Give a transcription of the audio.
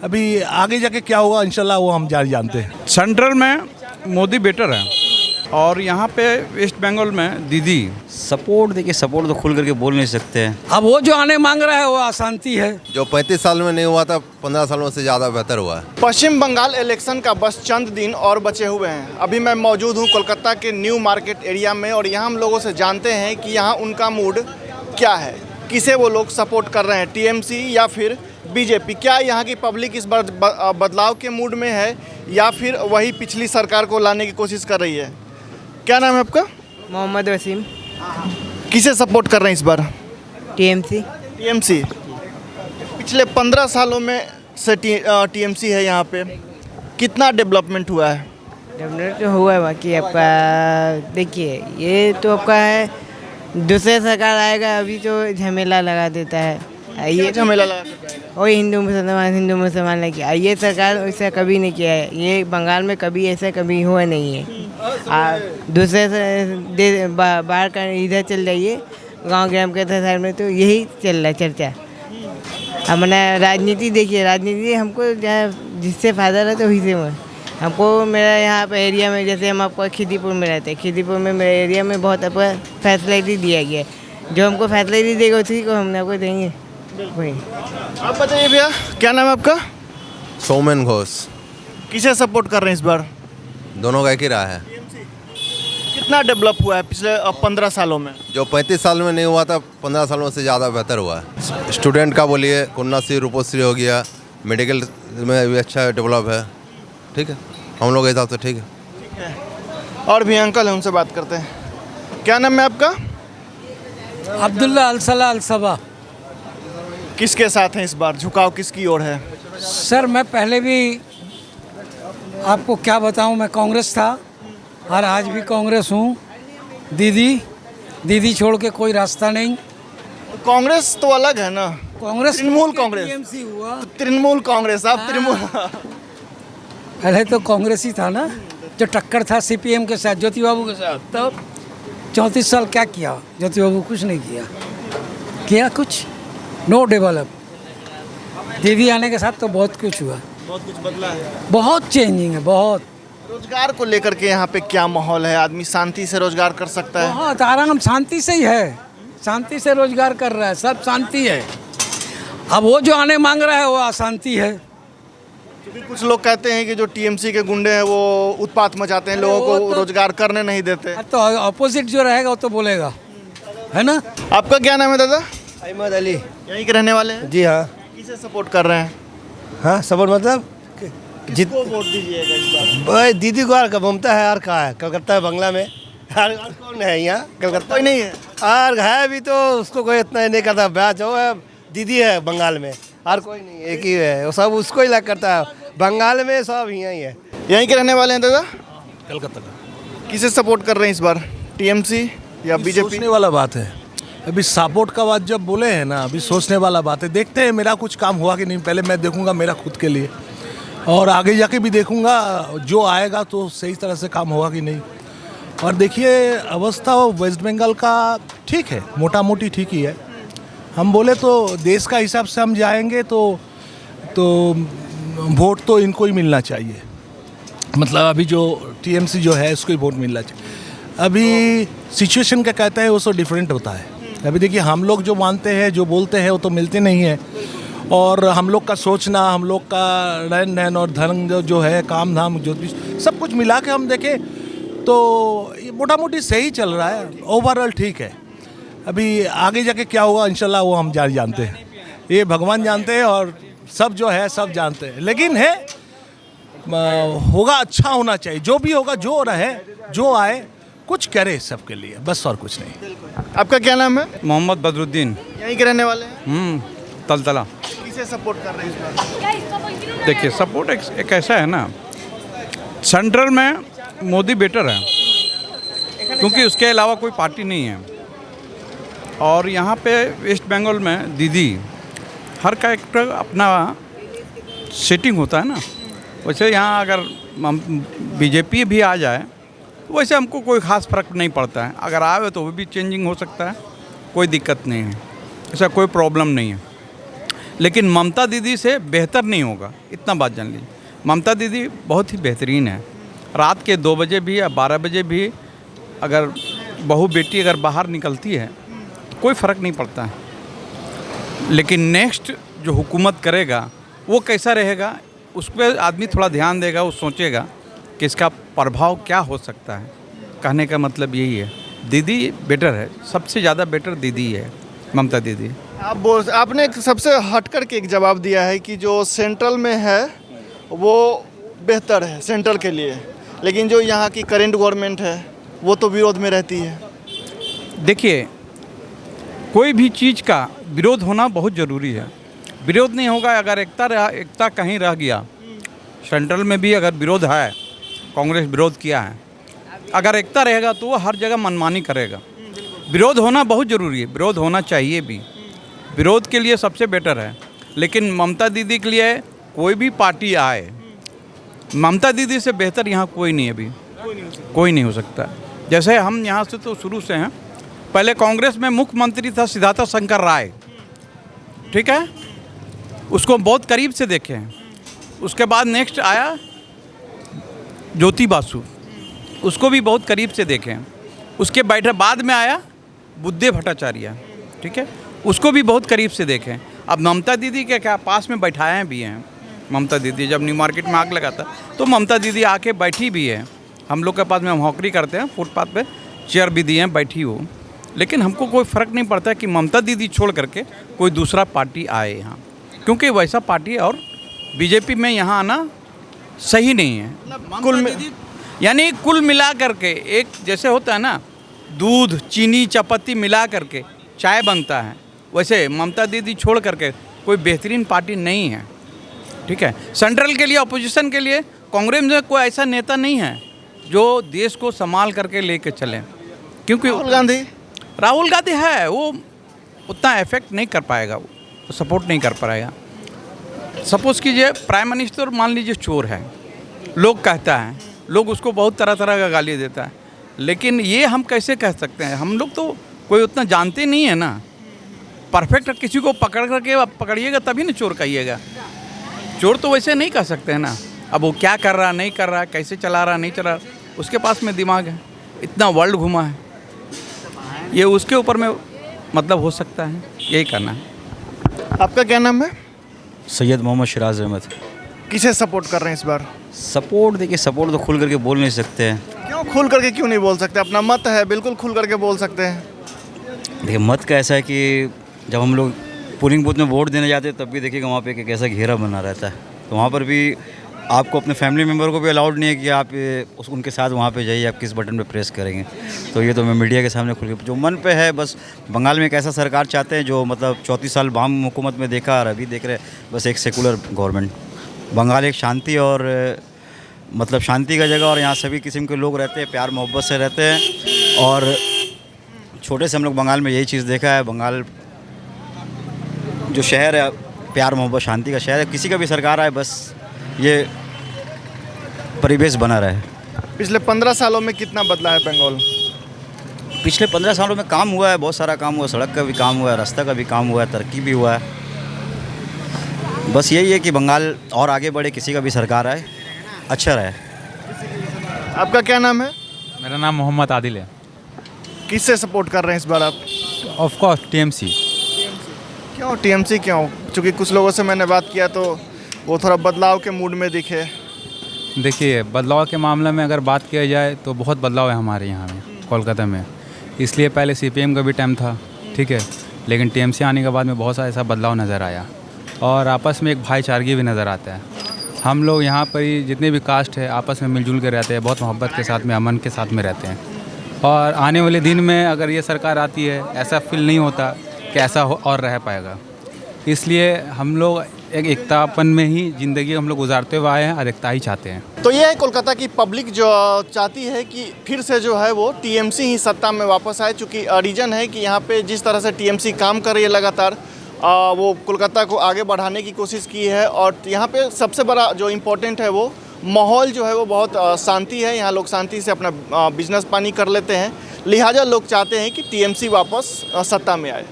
अभी आगे जाके क्या होगा इंशाल्लाह वो हम जानते हैं। सेंट्रल में मोदी बेटर है और यहाँ पे वेस्ट बंगाल में दीदी। सपोर्ट देखिए, सपोर्ट तो खुल करके बोल नहीं सकते हैं। अब वो जो आने मांग रहा है वो अशांति है। जो 35 साल में नहीं हुआ था 15 सालों से ज़्यादा बेहतर हुआ है। पश्चिम बंगाल इलेक्शन का बस चंद दिन और बचे हुए हैं। अभी मैं मौजूद हूँ कोलकाता के न्यू मार्केट एरिया में और यहाँ हम लोगों से जानते हैं कि यहाँ उनका मूड क्या है, किसे वो लोग सपोर्ट कर रहे हैं, टीएमसी या फिर बीजेपी। क्या यहाँ की पब्लिक इस बार बदलाव के मूड में है या फिर वही पिछली सरकार को लाने की कोशिश कर रही है। क्या नाम है आपका? मोहम्मद वसीम। किसे सपोर्ट कर रहे हैं इस बार? टीएमसी। टीएमसी। पिछले 15 सालों में से टीएमसी है यहाँ पे, कितना डेवलपमेंट हुआ है? डेवलपमेंट तो हुआ है, बाकी आपका देखिए ये तो आपका है दूसरे सरकार आएगा अभी तो झमेला लगा देता है। ये झमेला लगा वही हिंदू मुसलमान लेके ये सरकार ऐसा कभी नहीं किया है। ये बंगाल में कभी ऐसा कभी हुआ नहीं है। दूसरे से बाहर का इधर चल जाइए गांव ग्राम के साइड में तो यही चल रहा है चर्चा। अब मैंने राजनीति देखिए, राजनीति हमको जिससे फ़ायदा रहता है वही से हमको। मेरा यहाँ पे एरिया में जैसे हम आपको खिदीपुर में रहते हैं, खिदीपुर में मेरे एरिया में बहुत आपको फैसिलिटी दिया गया है। जो हमको फैसिलिटी देगा उसी को हम आपको देंगे। वही आप बताइए भैया, क्या नाम है आपका? सौमेन घोष। किसे सपोर्ट कर रहे हैं इस बार? दोनों का एक ही राय है। कितना डेवलप हुआ है पिछले 15 सालों में? जो 35 साल में नहीं हुआ था 15 सालों से ज़्यादा बेहतर हुआ है। स्टूडेंट का बोलिए, कन्याश्री रूपश्री हो गया, मेडिकल में भी अच्छा डेवलप है। ठीक है, हम लोग के हिसाब से ठीक है। और भी अंकल हैं, उनसे बात करते हैं। क्या नाम है आपका? अब्दुल्ला अलसला अलसबा। किसके साथ हैं इस बार? झुकाव किसकी ओर है? सर मैं पहले भी आपको क्या बताऊं, मैं कांग्रेस था और आज भी कांग्रेस हूं। दीदी छोड़ के कोई रास्ता नहीं। कांग्रेस तो अलग है ना, कांग्रेस तृणमूल कांग्रेस। टीएमसी हुआ तृणमूल कांग्रेस, आप तृणमूल। पहले तो कांग्रेस ही था ना, जो टक्कर था सीपीएम के साथ, ज्योति बाबू के साथ। तब 34 साल क्या किया ज्योति बाबू? कुछ नहीं किया कुछ, नो डेवलप। दीदी आने के साथ तो बहुत कुछ हुआ, बहुत कुछ बदला है, बहुत चेंजिंग है, बहुत। रोजगार को लेकर के यहाँ पे क्या माहौल है? आदमी शांति से रोजगार कर सकता है? बहुत आराम, शांति से ही है, शांति से रोजगार कर रहा है, सब शांति है। अब वो जो आने मांग रहा है वो अशांति है। क्योंकि कुछ लोग कहते हैं कि जो टीएमसी के गुंडे हैं वो उत्पात मचाते हैं, लोगों को रोजगार करने नहीं देते। तो अपोजिट जो रहेगा वो तो बोलेगा, है ना। आपका क्या नाम है दादा? अहमद अली। यहीं के रहने वाले हैं? जी हाँ। किसे सपोर्ट कर रहे हैं? हाँ, सपोर्ट मतलब किसको वोट दीजिएगा इस बार? भाई दीदी को यार ममता है यार, कहाँ है? कलकत्ता बंगला में यार, और कौन है यहाँ? कलकत्ता कोई नहीं है और है भी तो उसको कोई इतना नहीं करता। ब्याह जो है दीदी है बंगाल में, और कोई नहीं, एक ही है, वो सब उसको ही लग करता है। बंगाल में सब यहीं है। यहीं के रहने वाले हैं दादा? कलकत्ता का। किसे सपोर्ट कर रहे हैं इस बार, टीएमसी या बीजेपी? सोचने वाला बात है। अभी सपोर्ट का बात जब बोले हैं ना, अभी सोचने वाला बात है। देखते हैं मेरा कुछ काम हुआ कि नहीं। पहले मैं देखूंगा मेरा खुद के लिए, और आगे जाके भी देखूंगा जो आएगा तो सही तरह से काम होगा कि नहीं। और देखिए अवस्था वेस्ट बंगाल का ठीक है, मोटा मोटी ठीक ही है। हम बोले तो देश का हिसाब से हम जाएंगे तो वोट तो इनको ही मिलना चाहिए। मतलब अभी जो टीएमसी जो है उसको ही वोट मिलना चाहिए। अभी सिचुएशन क्या कहता है वो सब डिफरेंट होता है। अभी देखिए हम लोग जो मानते हैं, जो बोलते हैं वो तो मिलते नहीं है। और हम लोग का सोचना, हम लोग का रहन सहन और धर्म जो है, काम धाम जो सब कुछ मिला के हम देखें तो ये मोटा मोटी सही चल रहा है, ओवरऑल ठीक है। अभी आगे जाके क्या होगा इंशाल्लाह वो हम जानते हैं, ये भगवान जानते हैं और सब जो है सब जानते हैं। लेकिन है होगा, अच्छा होना चाहिए। जो भी होगा, जो रहे, जो आए, कुछ करे सबके लिए, बस और कुछ नहीं। आपका क्या नाम है? मोहम्मद बदरुद्दीन। यहीं के रहने वाले हैं? तलतला। किसे सपोर्ट कर रहे हैं इस बार? देखिए सपोर्ट एक ऐसा है ना, सेंट्रल में मोदी बेटर है क्योंकि उसके अलावा कोई पार्टी नहीं है। और यहाँ पे वेस्ट बंगाल में दीदी, हर कैरेक्टर अपना सेटिंग होता है ना। वैसे यहाँ अगर बीजेपी भी आ जाए तो वैसे हमको कोई ख़ास फ़र्क नहीं पड़ता है। अगर आवे तो वो भी चेंजिंग हो सकता है, कोई दिक्कत नहीं है, ऐसा कोई प्रॉब्लम नहीं है। लेकिन ममता दीदी से बेहतर नहीं होगा, इतना बात जान लीजिए। ममता दीदी बहुत ही बेहतरीन है। रात के 2 बजे भी या 12 बजे भी अगर बहू बेटी अगर बाहर निकलती है कोई फ़र्क नहीं पड़ता है। लेकिन नेक्स्ट जो हुकूमत करेगा वो कैसा रहेगा, उस पर आदमी थोड़ा ध्यान देगा, वो सोचेगा कि इसका प्रभाव क्या हो सकता है। कहने का मतलब यही है, दीदी बेटर है, सबसे ज़्यादा बेटर दीदी है, ममता दीदी। आपने एक सबसे हटकर के एक जवाब दिया है कि जो सेंट्रल में है वो बेहतर है सेंट्रल के लिए, लेकिन जो यहाँ की करेंट गवर्नमेंट है वो तो विरोध में रहती है। देखिए, कोई भी चीज़ का विरोध होना बहुत ज़रूरी है। विरोध नहीं होगा, अगर एकता कहीं रह गया, सेंट्रल में भी अगर विरोध है, कांग्रेस विरोध किया है, अगर एकता रहेगा तो वो हर जगह मनमानी करेगा। विरोध होना बहुत ज़रूरी है, विरोध होना चाहिए भी, विरोध के लिए सबसे बेटर है। लेकिन ममता दीदी के लिए कोई भी पार्टी आए, ममता दीदी से बेहतर यहाँ कोई नहीं है, अभी कोई नहीं हो सकता। जैसे हम यहाँ से तो शुरू से हैं, पहले कांग्रेस में मुख्यमंत्री था सिद्धार्थ शंकर राय, ठीक है, उसको बहुत करीब से देखे हैं। उसके बाद नेक्स्ट आया ज्योति बासु, उसको भी बहुत करीब से देखे हैं। उसके बाद में आया बुद्धदेव भट्टाचार्य, ठीक है, उसको भी बहुत करीब से देखे हैं। अब ममता दीदी के क्या पास में बैठाए भी हैं। ममता दीदी जब न्यू मार्केट में आग लगाता तो ममता दीदी आके बैठी भी है। हम लोग के पास में हम हॉकरी करते हैं, फुटपाथ पे चेयर भी दिए हैं, बैठी हो। लेकिन हमको कोई फ़र्क नहीं पड़ता कि ममता दीदी छोड़ करके कोई दूसरा पार्टी आए यहाँ, क्योंकि वैसा पार्टी और बीजेपी में यहाँ आना सही नहीं है। यानी कुल मिला करके एक जैसे होता है ना, दूध चीनी चायपत्ती मिला करके चाय बनता है, वैसे ममता दीदी छोड़ करके कोई बेहतरीन पार्टी नहीं है, ठीक है। सेंट्रल के लिए, अपोजिशन के लिए कांग्रेस में कोई ऐसा नेता नहीं है जो देश को संभाल करके लेके चले, क्योंकि राहुल गांधी है, वो उतना इफेक्ट नहीं कर पाएगा, वो सपोर्ट नहीं कर पाएगा। सपोज़ कीजिए प्राइम मिनिस्टर मान लीजिए चोर है, लोग कहता है, लोग उसको बहुत तरह तरह का गाली देता है, लेकिन ये हम कैसे कह सकते हैं, हम लोग तो कोई उतना जानते नहीं है ना। परफेक्ट किसी को पकड़ करके पकड़िएगा तभी ना चोर कहिएगा, चोर तो वैसे नहीं कह सकते हैं ना। अब वो क्या कर रहा नहीं कर रहा, कैसे चला रहा नहीं चला, उसके पास में दिमाग है, इतना वर्ल्ड घुमा है, ये उसके ऊपर में मतलब हो सकता है, यही करना है। आपका क्या नाम है? सैयद मोहम्मद शिराज अहमद। किसे सपोर्ट कर रहे हैं इस बार? सपोर्ट देखिए, सपोर्ट तो खुल करके बोल नहीं सकते हैं। क्यों खुल करके क्यों नहीं बोल सकते? अपना मत है, बिल्कुल खुल करके बोल सकते हैं। देखिए, मत का ऐसा है कि जब हम लोग पोलिंग बूथ में वोट देने जाते हैं तब भी देखिएगा वहाँ पे एक ऐसा घेरा बना रहता है, तो वहाँ पर भी आपको अपने फैमिली मेम्बर को भी अलाउड नहीं है कि आप उनके साथ वहाँ पे जाइए, आप किस बटन पे प्रेस करेंगे। तो ये तो मैं मीडिया के सामने खुल के जो मन पे है, बस बंगाल में एक ऐसा सरकार चाहते हैं जो मतलब 34 साल वाम हुकूमत में देखा और अभी देख रहे, बस एक सेकुलर गवर्नमेंट। बंगाल एक शांति और मतलब शांति का जगह, और यहाँ सभी किस्म के लोग रहते हैं, प्यार मोहब्बत से रहते हैं। और छोटे से हम लोग बंगाल में यही चीज़ देखा है, बंगाल जो शहर है प्यार मोहब्बत शांति का शहर है। किसी का भी सरकार आए बस ये परिवेश बना रहे। पिछले 15 सालों में कितना बदला है बंगाल? पिछले 15 सालों में काम हुआ है, बहुत सारा काम हुआ, सड़क का भी काम हुआ है, रास्ता का भी काम हुआ है, तरक्की भी हुआ है। बस यही है कि बंगाल और आगे बढ़े, किसी का भी सरकार आए अच्छा रहे। आपका क्या नाम है? मेरा नाम मोहम्मद आदिल है। किससे सपोर्ट कर रहे हैं इस बार आप? Of course TMC. क्यों टीएमसी क्यों? क्योंकि कुछ लोगों से मैंने बात किया तो वो थोड़ा बदलाव के मूड में दिखे। देखिए, बदलाव के मामले में अगर बात किया जाए तो बहुत बदलाव है हमारे यहाँ में, कोलकाता में। इसलिए पहले सीपीएम का भी टाइम था, ठीक है, लेकिन टीएमसी आने के बाद में बहुत सारा ऐसा बदलाव नज़र आया और आपस में एक भाईचारगी भी नज़र आता है। हम लोग यहाँ पर ही जितने भी कास्ट है आपस में मिलजुल के रहते हैं, बहुत मोहब्बत के साथ में, अमन के साथ में रहते हैं। और आने वाले दिन में अगर ये सरकार आती है, ऐसा फील नहीं होता कि ऐसा और रह पाएगा। इसलिए हम लोग एक एकतापन में ही ज़िंदगी हम लोग गुजारते हुए आए हैं और एकता ही चाहते हैं। तो ये है कोलकाता की पब्लिक जो चाहती है कि फिर से जो है वो टीएमसी ही सत्ता में वापस आए, चूँकि रीज़न है कि यहाँ पे जिस तरह से टीएमसी काम कर रही है लगातार, वो कोलकाता को आगे बढ़ाने की कोशिश की है। और यहाँ पे सबसे बड़ा जो इम्पोर्टेंट है वो माहौल जो है वो बहुत शांति है, यहाँ लोग शांति से अपना बिजनेस पानी कर लेते हैं, लिहाजा लोग चाहते हैं कि टीएमसी वापस सत्ता में आए।